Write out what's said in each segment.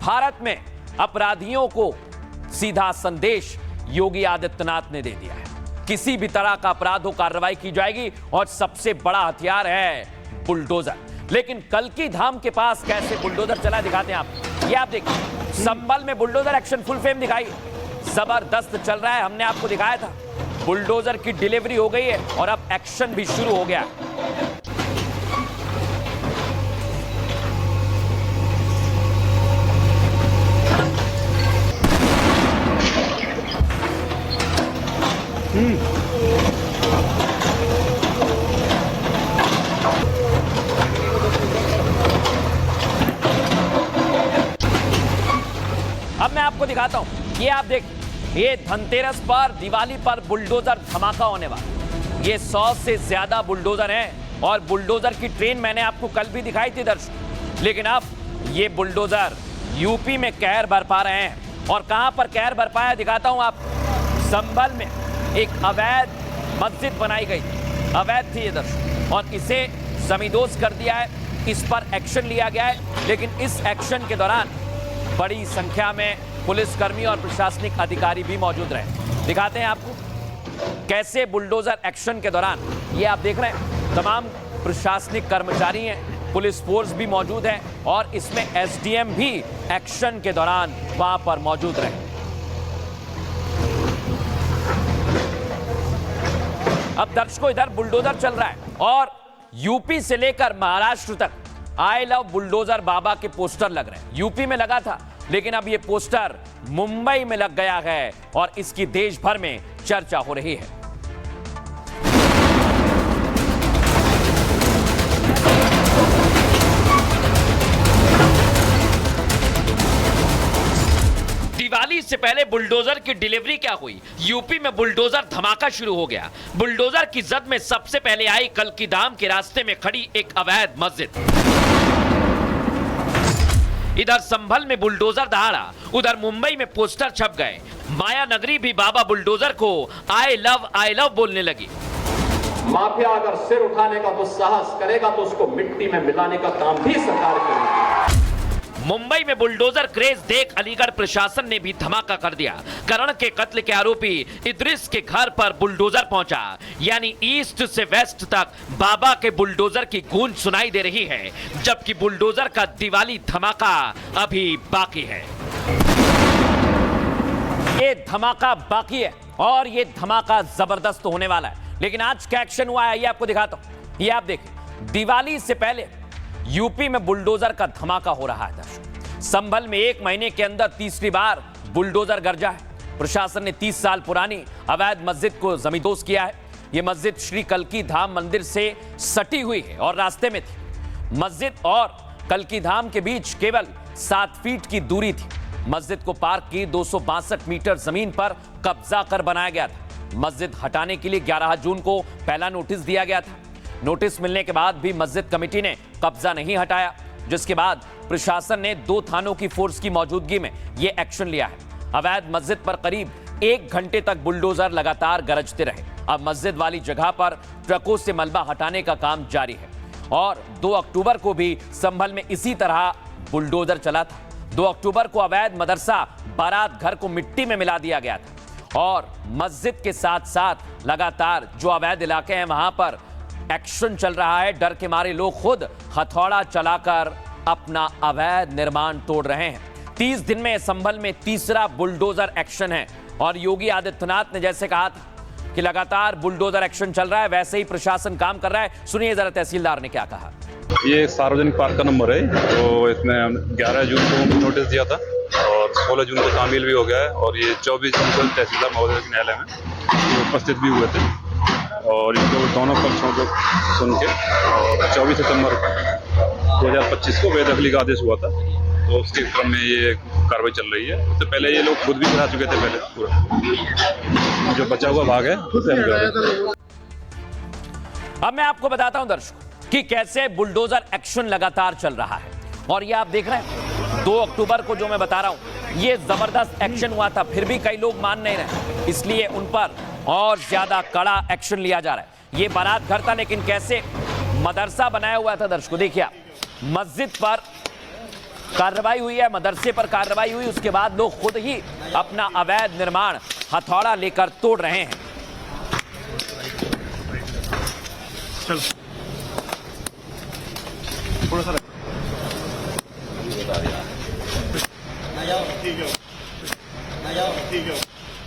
भारत में अपराधियों को सीधा संदेश योगी आदित्यनाथ ने दे दिया है। किसी भी तरह का अपराध हो कार्रवाई की जाएगी और सबसे बड़ा हथियार है बुलडोजर। लेकिन कल्की धाम के पास कैसे बुलडोजर चला दिखाते हैं आप। ये आप देखिए, संभल में बुलडोजर एक्शन फुल फ्रेम दिखाई, जबरदस्त चल रहा है। हमने आपको दिखाया था बुलडोजर की डिलीवरी हो गई है और अब एक्शन भी शुरू हो गया। अब मैं आपको दिखाता हूं, ये आप देख, ये धनतेरस पर, दिवाली पर बुलडोजर धमाका होने वाला। ये 100 से ज्यादा बुलडोजर हैं और बुलडोजर की ट्रेन मैंने आपको कल भी दिखाई थी दर्शक। लेकिन अब ये बुलडोजर यूपी में कहर बरपा रहे हैं। और कहां पर कहर बरपाया दिखाता हूं आप। संभल में एक अवैध मस्जिद बनाई गई, अवैध थी ये दर्शक, और इसे जमींदोज कर दिया है। इस पर एक्शन लिया गया है। लेकिन इस एक्शन के दौरान बड़ी संख्या में पुलिसकर्मी और प्रशासनिक अधिकारी भी मौजूद रहे। दिखाते हैं आपको कैसे बुलडोजर एक्शन के दौरान, ये आप देख रहे हैं, तमाम प्रशासनिक कर्मचारी हैं, पुलिस फोर्स भी मौजूद है और इसमें एसडीएम भी एक्शन के दौरान वहां पर मौजूद रहे। अब दर्शकों, इधर बुलडोजर चल रहा है और यूपी से लेकर महाराष्ट्र तक आई लव बुलडोजर बाबा के पोस्टर लग रहे हैं। यूपी में लगा था, लेकिन अब ये पोस्टर मुंबई में लग गया है और इसकी देश भर में चर्चा हो रही है। दिवाली से पहले बुलडोजर की डिलीवरी क्या हुई? यूपी में बुलडोजर धमाका शुरू हो गया। बुलडोजर की जद में सबसे पहले आई कल्की धाम के रास्ते में खड़ी एक अवैध मस्जिद। इधर संभल में बुलडोजर दहाड़ा, उधर मुंबई में पोस्टर छप गए। माया नगरी भी बाबा बुलडोजर को आई लव बोलने लगी। माफिया अगर सिर उठाने का दुस्साहस करेगा तो उसको मिट्टी में मिलाने का काम भी सरकार करेगी। मुंबई में बुलडोजर क्रेज देख अलीगढ़ प्रशासन ने भी धमाका कर दिया। करण के कत्ल के आरोपी इद्रिस के घर पर बुलडोजर पहुंचा। यानी ईस्ट से वेस्ट तक बाबा के बुलडोजर की गूंज सुनाई दे रही है, जबकि बुलडोजर का दिवाली धमाका अभी बाकी है। ये धमाका बाकी है और ये धमाका जबरदस्त होने वाला है। लेकिन आज क्या एक्शन हुआ है ये आपको दिखाता हूं। ये आप देखिए, दिवाली से पहले यूपी में बुलडोजर का धमाका हो रहा है दर्शक। संभल में एक महीने के अंदर तीसरी बार बुलडोजर गरजा है। प्रशासन ने 30 साल पुरानी अवैध मस्जिद को जमींदोज किया है। यह मस्जिद श्री कल्की धाम मंदिर से सटी हुई है और रास्ते में थी। मस्जिद और कल्की धाम के बीच केवल 7 फीट की दूरी थी। मस्जिद को पार्क की 262 मीटर जमीन पर कब्जा कर बनाया गया था। मस्जिद हटाने के लिए 11 जून को पहला नोटिस दिया गया था। नोटिस मिलने के बाद भी मस्जिद कमेटी ने कब्जा नहीं हटाया, जिसके बाद प्रशासन ने 2 थानों की फोर्स की मौजूदगी में यह एक्शन लिया है। अवैध मस्जिद पर करीब 1 घंटे तक बुलडोजर लगातार गरजते रहे। अब मस्जिद वाली जगह पर ट्रकों से मलबा हटाने का काम जारी है और 2 अक्टूबर को भी संभल में इसी तरह बुलडोजर चला था। 2 अक्टूबर को अवैध मदरसा बारात घर को मिट्टी में मिला दिया गया था और मस्जिद के साथ साथ लगातार जो अवैध इलाके हैं वहां पर एक्शन चल रहा है। डर के मारे लोग खुद हथौड़ा चलाकर अपना अवैध निर्माण तोड़ रहे हैं। 30 दिन में संभल में तीसरा बुलडोजर एक्शन है और योगी आदित्यनाथ ने जैसे कहा था कि लगातार बुलडोजर एक्शन चल रहा है, वैसे ही प्रशासन काम कर रहा है। सुनिए जरा तहसीलदार ने क्या कहा। ये सार्वजनिक पार्क का नंबर है, तो इसमें 11 जून को नोटिस दिया था और 16 जून को शामिल भी हो गया है और ये 24 जून को तहसीलदार महोदय के न्यायालय में उपस्थित भी हुए थे और इनको दोनों पक्षों को सुन के और 24 सितंबर 2025 को बेदखली का आदेश हुआ था। तो उसके क्रम में ये कार्रवाई चल रही है। उससे पहले ये लोग खुद भी करा चुके थे पहले पूरा, जो बचा हुआ भाग है उसे हम। अब मैं आपको बताता हूं दर्शकों कि कैसे बुलडोजर एक्शन लगातार चल रहा है और ये आप देख रहे हैं 2 अक्टूबर को जो मैं बता रहा हूं ये जबरदस्त एक्शन हुआ था, फिर भी कई लोग मान नहीं रहे, इसलिए उन पर और ज्यादा कड़ा एक्शन लिया जा रहा है। ये बारात घर था, लेकिन कैसे मदरसा बनाया हुआ था दर्शकों। देखिए आप, मस्जिद पर कार्रवाई हुई है, मदरसे पर कार्रवाई हुई, उसके बाद लोग खुद ही अपना अवैध निर्माण हथौड़ा लेकर तोड़ रहे हैं।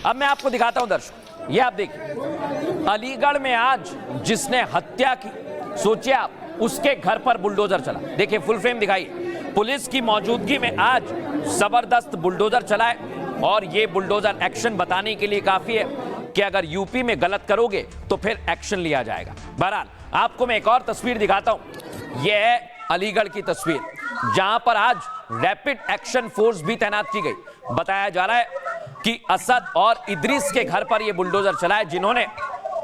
अब मैं आपको दिखाता हूं दर्शक, ये आप देखिए, अलीगढ़ में आज जिसने हत्या की, सोचिए आप, उसके घर पर बुलडोजर चला। देखिए फुल फ्रेम दिखाइए। पुलिस की मौजूदगी में आज जबरदस्त बुलडोजर चला है और ये बुलडोजर एक्शन बताने के लिए काफी है कि अगर यूपी में गलत करोगे तो फिर एक्शन लिया जाएगा। बहरहाल आपको मैं एक और तस्वीर दिखाता हूं। यह है अलीगढ़ की तस्वीर, जहां पर आज रैपिड एक्शन फोर्स भी तैनात की गई। बताया जा रहा है कि असद और इदरीस के घर पर यह बुलडोजर चला है, जिन्होंने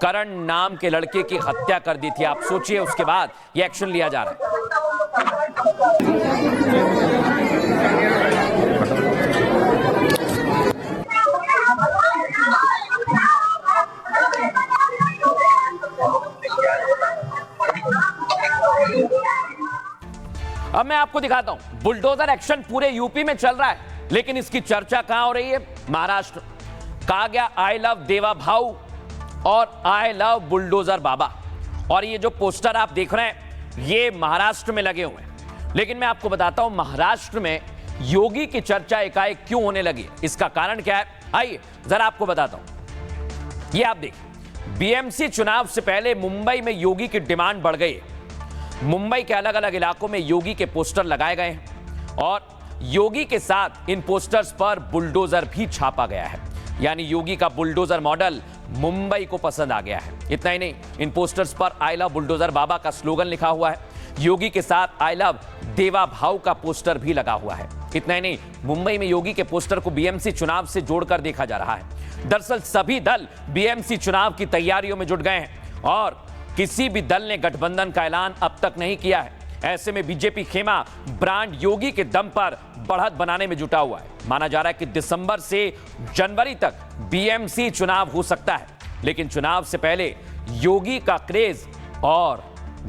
करण नाम के लड़के की हत्या कर दी थी। आप सोचिए, उसके बाद यह एक्शन लिया जा रहा है। अब मैं आपको दिखाता हूं, बुलडोजर एक्शन पूरे यूपी में चल रहा है, लेकिन इसकी चर्चा कहां हो रही है? महाराष्ट्र। कहा गया आई लव देवा भाऊ और आई लव बुलडोजर बाबा। और ये जो पोस्टर आप देख रहे हैं, ये महाराष्ट्र में लगे हुए हैं। लेकिन मैं आपको बताता हूं, महाराष्ट्र में योगी की चर्चा एकाएक क्यों होने लगी, इसका कारण क्या है, आइए जरा आपको बताता हूं। ये आप देखिए, बीएमसी चुनाव से पहले मुंबई में योगी की डिमांड बढ़ गई है। मुंबई के अलग अलग इलाकों में योगी के पोस्टर लगाए गए हैं और योगी के साथ इन पोस्टर्स पर बुलडोजर भी छापा गया है। यानी योगी का बुलडोजर मॉडल मुंबई को पसंद आ गया है। इतना ही नहीं, इन पोस्टर्स पर आई लव बुलडोजर बाबा का स्लोगन लिखा हुआ है। योगी के साथ आई लव देवा भाऊ का पोस्टर भी लगा हुआ है। इतना ही नहीं, मुंबई में योगी के पोस्टर को बीएमसी चुनाव से जोड़कर देखा जा रहा है। दरअसल सभी दल बीएमसी चुनाव की तैयारियों में जुट गए हैं और किसी भी दल ने गठबंधन का ऐलान अब तक नहीं किया है। ऐसे में बीजेपी खेमा ब्रांड योगी के दम पर बढ़त बनाने में जुटा हुआ है। माना जा रहा है कि दिसंबर से जनवरी तक बीएमसी चुनाव हो सकता है, लेकिन चुनाव से पहले योगी का क्रेज और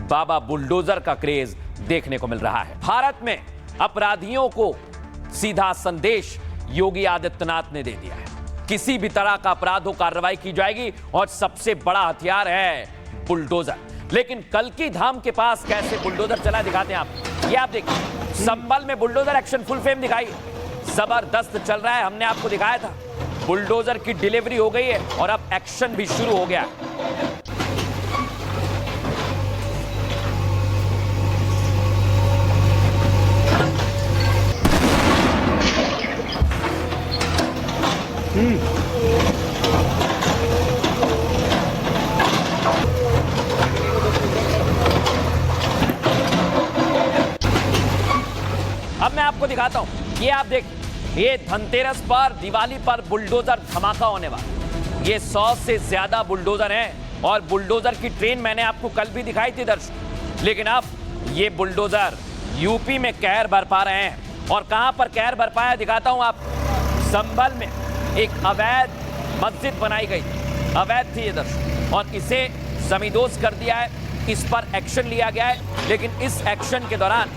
बाबा बुलडोजर का क्रेज देखने को मिल रहा है। भारत में अपराधियों को सीधा संदेश योगी आदित्यनाथ ने दे दिया है, किसी भी तरह का अपराध हो कार्रवाई की जाएगी और सबसे बड़ा हथियार है बुलडोजर। लेकिन कल्की धाम के पास कैसे बुलडोजर चला दिखाते हैं आप। ये आप देखिए, संभल में बुलडोजर एक्शन फुल फ्रेम दिखाइए, जबरदस्त चल रहा है। हमने आपको दिखाया था, बुलडोजर की डिलीवरी हो गई है और अब एक्शन भी शुरू हो गया। अब मैं आपको दिखाता हूं, ये आप देख, ये धनतेरस पर, दिवाली पर बुलडोजर धमाका होने वाला। ये 100 से ज्यादा बुलडोजर हैं और बुलडोजर की ट्रेन मैंने आपको कल भी दिखाई थी दर्शक। लेकिन अब ये बुलडोजर यूपी में कहर बरपा रहे हैं और कहां पर कहर बरपाया दिखाता हूं आप। संभल में एक अवैध मस्जिद बनाई गई, अवैध थी ये दर्शक, और इसे जमींदोज कर दिया है। इस पर एक्शन लिया गया है, लेकिन इस एक्शन के दौरान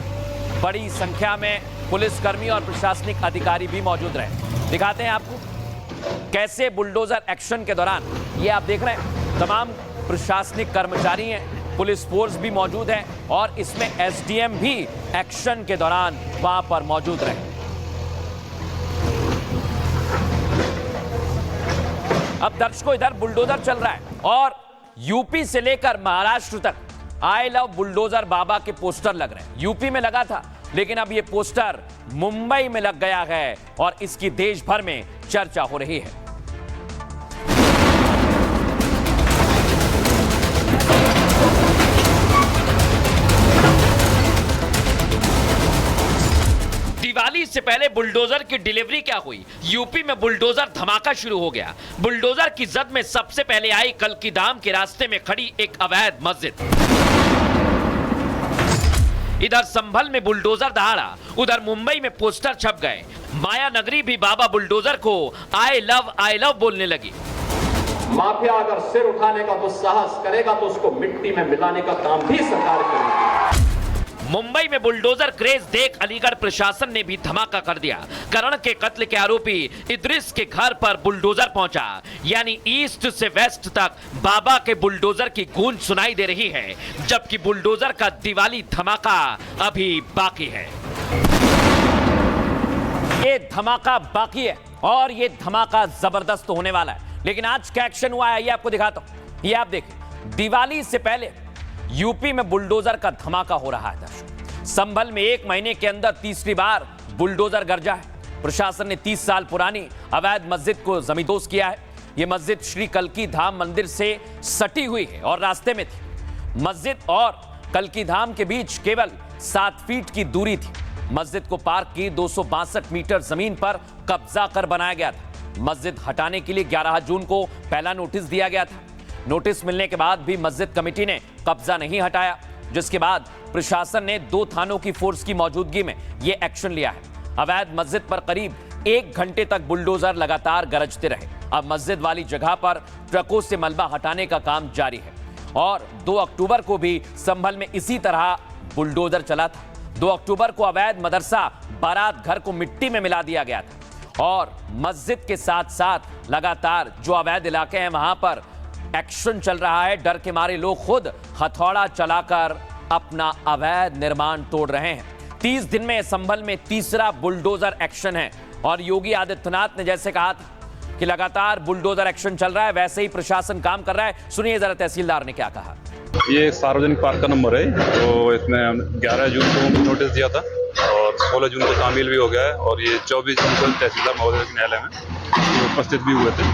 बड़ी संख्या में पुलिसकर्मी और प्रशासनिक अधिकारी भी मौजूद रहे। दिखाते हैं आपको कैसे बुलडोजर एक्शन के दौरान, ये आप देख रहे हैं, तमाम प्रशासनिक कर्मचारी हैं, पुलिस फोर्स भी मौजूद है और इसमें एसडीएम भी एक्शन के दौरान वहां पर मौजूद रहे। अब दर्शकों, इधर बुलडोजर चल रहा है और यूपी से लेकर महाराष्ट्र तक आई लव बुलडोजर बाबा के पोस्टर लग रहे हैं। यूपी में लगा था, लेकिन अब ये पोस्टर मुंबई में लग गया है और इसकी देश भर में चर्चा हो रही है। दिवाली से पहले बुलडोजर की डिलीवरी क्या हुई? यूपी में बुलडोजर धमाका शुरू हो गया। बुलडोजर की जद में सबसे पहले आई कल्की धाम के रास्ते में खड़ी एक अवैध मस्जिद। इधर संभल में बुलडोजर दहाड़ा, उधर मुंबई में पोस्टर छप गए। माया नगरी भी बाबा बुलडोजर को आई लव बोलने लगी। माफिया अगर सिर उठाने का दुस्साहस करेगा तो उसको मिट्टी में मिलाने का काम भी सरकार करेगी। मुंबई में बुलडोजर क्रेज देख अलीगढ़ प्रशासन ने भी धमाका कर दिया। करण के कत्ल के आरोपी इद्रिस के घर पर बुलडोजर पहुंचा, यानी ईस्ट से वेस्ट तक बाबा के बुलडोजर की गूंज सुनाई दे रही है, जबकि बुलडोजर का दिवाली धमाका अभी बाकी है। ये धमाका बाकी है और ये धमाका जबरदस्त होने वाला है। लेकिन आज क्या एक्शन हुआ है ये आपको दिखाता हूं। ये आप देखिए, दिवाली से पहले यूपी में बुलडोजर का धमाका हो रहा है। दर्शक, संभल में 1 महीने के अंदर तीसरी बार बुलडोजर गरजा है। प्रशासन ने 30 साल पुरानी अवैध मस्जिद को जमींदोज किया है। यह मस्जिद श्री कल्की धाम मंदिर से सटी हुई है और रास्ते में थी। मस्जिद और कल्की धाम के बीच केवल 7 फीट की दूरी थी। मस्जिद को पार्क की 262 मीटर जमीन पर कब्जा कर बनाया गया था। मस्जिद हटाने के लिए 11 जून को पहला नोटिस दिया गया था। नोटिस मिलने के बाद भी मस्जिद कमेटी ने कब्जा नहीं हटाया, जिसके बाद प्रशासन ने 2 थानों की फोर्स की मौजूदगी में यह एक्शन लिया है। अवैध मस्जिद पर करीब 1 घंटे तक बुलडोजर लगातार गरजते रहे। अब मस्जिद वाली जगह पर ट्रकों से मलबा हटाने का काम जारी है और 2 अक्टूबर को भी संभल में इसी तरह बुलडोजर चला था। 2 अक्टूबर को अवैध मदरसा बारात घर को मिट्टी में मिला दिया गया था और मस्जिद के साथ साथ लगातार जो अवैध इलाके हैं वहां पर एक्शन चल रहा है। डर के मारे लोग खुद हथौड़ा चलाकर अपना अवैध निर्माण तोड़ रहे हैं। 30 दिन में संभल में तीसरा बुलडोजर एक्शन है और योगी आदित्यनाथ ने जैसे कहा था कि लगातार बुलडोजर एक्शन चल रहा है, वैसे ही प्रशासन काम कर रहा है। सुनिए जरा तहसीलदार ने क्या कहा। ये सार्वजनिक पार्क का नंबर है, तो इसमें 11 जून को नोटिस दिया था और 16 जून को तामील भी हो गया है और ये 24 जून को तहसीलदार महोदय के न्यायालय में उपस्थित भी हुए थे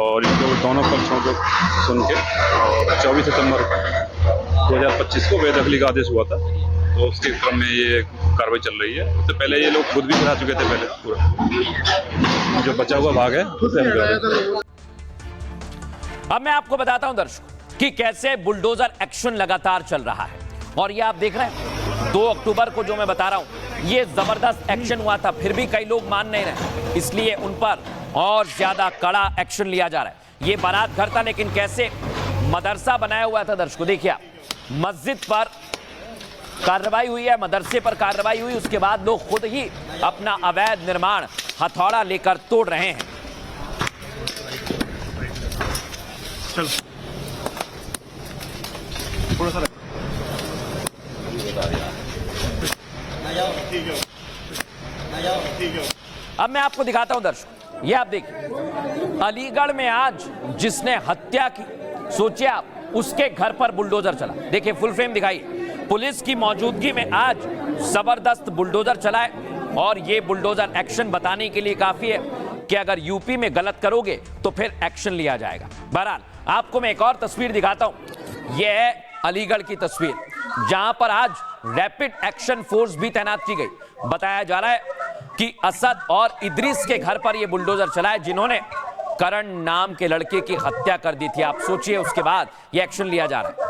और इनको दोनों पक्षों को सुन के और 24 सितंबर 2025 को बेदखली का आदेश हुआ था। तो उसके क्रम में ये कार्रवाई चल रही है। उससे पहले ये लोग खुद भी करा चुके थे, पहले पूरा जो बचा हुआ भाग है उसे हम करें। अब मैं आपको बताता हूं दर्शकों कि कैसे बुलडोजर एक्शन लगातार चल रहा है और ये आप देख रहे हैं 2 अक्टूबर को जो मैं बता रहा हूं ये जबरदस्त एक्शन हुआ था, फिर भी कई लोग मान नहीं रहे, इसलिए उन पर और ज्यादा कड़ा एक्शन लिया जा रहा है। ये बारात घर था लेकिन कैसे मदरसा बनाया हुआ था दर्शकों, देखिए मस्जिद पर कार्रवाई हुई है, मदरसे पर कार्रवाई हुई, उसके बाद लोग खुद ही अपना अवैध निर्माण हथौड़ा लेकर तोड़ रहे हैं। चलो अब मैं आपको दिखाता हूं दर्शक, ये आप देखिए अलीगढ़ में आज जिसने हत्या की, सोचिए आप, उसके घर पर बुलडोजर चला। देखिए फुल फ्रेम दिखाइए। पुलिस की मौजूदगी में आज जबरदस्त बुलडोजर चला है और ये बुलडोजर एक्शन बताने के लिए काफी है कि अगर यूपी में गलत करोगे तो फिर एक्शन लिया जाएगा। बहरहाल आपको मैं एक और तस्वीर दिखाता हूं। यह है अलीगढ़ की तस्वीर जहां पर आज रैपिड एक्शन फोर्स भी तैनात की गई। बताया जा रहा है कि असद और इद्रिस के घर पर यह बुलडोजर चला है जिन्होंने करण नाम के लड़के की हत्या कर दी थी। आप सोचिए उसके बाद यह एक्शन लिया जा रहा है।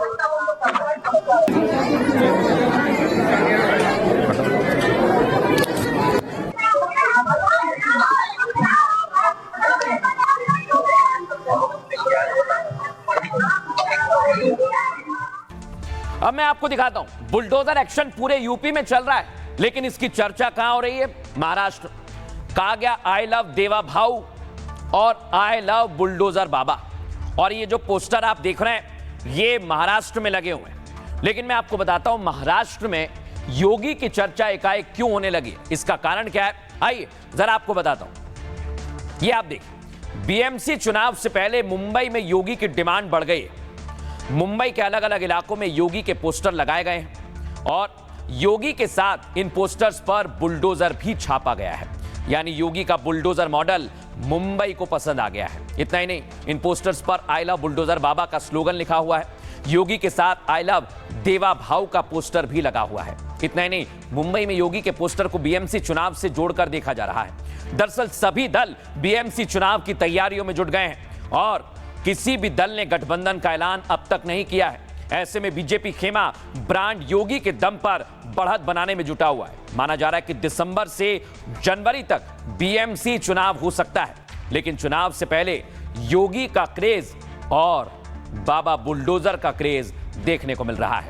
अब मैं आपको दिखाता हूं बुलडोजर एक्शन पूरे यूपी में चल रहा है, लेकिन इसकी चर्चा कहां हो रही है? महाराष्ट्र। कहा गया आई लव देवा भाऊ और आई लव बुलडोजर बाबा, और ये जो पोस्टर आप देख रहे हैं ये महाराष्ट्र में लगे हुए हैं। लेकिन मैं आपको बताता हूं महाराष्ट्र में योगी की चर्चा एकाएक क्यों होने लगी, इसका कारण क्या है, आइए जरा आपको बताता हूं। ये आप देखिए बीएमसी चुनाव से पहले मुंबई में योगी की डिमांड बढ़ गई है। मुंबई के अलग अलग इलाकों में योगी के पोस्टर लगाए गए हैं और योगी के साथ इन पोस्टर्स पर बुलडोजर भी छापा गया है, यानी योगी का बुलडोजर मॉडल मुंबई को पसंद आ गया है। इतना ही नहीं, इन पोस्टर्स पर आई लव बुलडोजर बाबा का स्लोगन लिखा हुआ है। योगी के साथ आई लव देवा भाऊ का पोस्टर भी लगा हुआ है। इतना ही नहीं, मुंबई में योगी के पोस्टर को बीएमसी चुनाव से जोड़कर देखा जा रहा है। दरअसल सभी दल बीएमसी चुनाव की तैयारियों में जुट गए हैं और किसी भी दल ने गठबंधन का ऐलान अब तक नहीं किया है। ऐसे में बीजेपी खेमा ब्रांड योगी के दम पर बढ़त बनाने में जुटा हुआ है। माना जा रहा है कि दिसंबर से जनवरी तक बीएमसी चुनाव हो सकता है, लेकिन चुनाव से पहले योगी का क्रेज और बाबा बुलडोजर का क्रेज देखने को मिल रहा है।